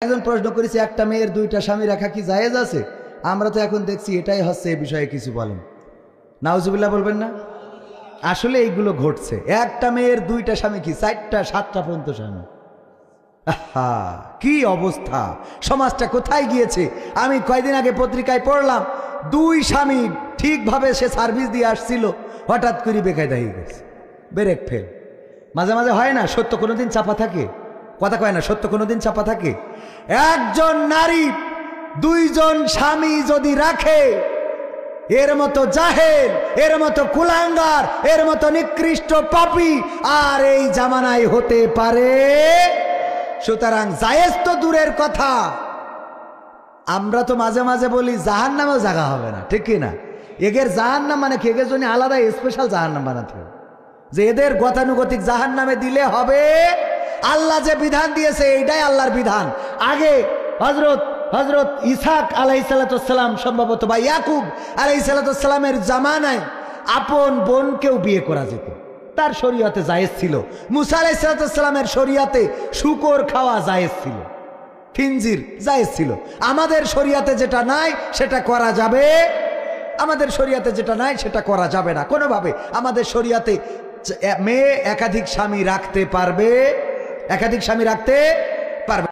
একজন প্রশ্ন করেছে একটা মেয়ের দুইটা স্বামী রাখা কি জায়েজ আছে? আমরা তো এখন দেখছি এটাই হচ্ছে, এই বিষয়ে কিছু বলেন। নাউজুবিল্লাহ বলবেন না? আসলে এইগুলো ঘটছে। একটা মেয়ের দুইটা স্বামী কি 4টা 7টা পর্যন্ত স্বামী। আহা, কি অবস্থা, সমাজটা কোথায় গিয়েছে। আমি কয়দিন আগে পত্রিকায় পড়লাম, 2 স্বামী ঠিকভাবে সে সার্ভিস দিয়ে আসছিল, হঠাৎ করে বেকায়দা হয়ে গেছে, ব্রেক ফেল। মাঝে মাঝে হয় না, সত্য কোনোদিন চাপা থাকে, কথা কয় না, সত্য কোনোদিন চাপা থাকে। একজন নারী 2 জন স্বামী যদি রাখে, এর মতো জাহেল, এর মতো কুলাঙ্গার, এর মতো নিকৃষ্ট পাপী আর এই জামানায় হতে পারে? সুতরাং জায়েজ তো দূরের কথা, আমরা তো মাঝে মাঝে বলি জাহান্নামেও জায়গা হবে না, ঠিক কি না? এগের জাহান্নাম মানে কি? এগের জন্য আলাদা স্পেশাল জাহান্নাম বানাতে হবে, যে এদের গতানুগতিক জাহান্নামে দিলে হবে। আল্লাহ যে বিধান দিয়েছে এইটাই আল্লাহর বিধান। আগে হজরত ইসাক আলাইহিসসালাম, সম্ভবত বা ইয়াকুব আলাইহিসসালামের জামানায় আপন বোনকেও বিয়ে করা যেত, তার শরীয়তে জায়েজ ছিল। মুসা আলাইহিসসালামের শরীয়তে শুকর খাওয়া জায়েজ ছিল, খিনজির জায়েজ ছিল। আমাদের শরীয়তে যেটা নাই সেটা করা যাবে, আমাদের শরীয়তে যেটা নাই সেটা করা যাবে না কোনোভাবে। আমাদের শরীয়তে মেয়ে একাধিক স্বামী রাখতে পারবে, একাধিক স্বামী রাখতে পারবে।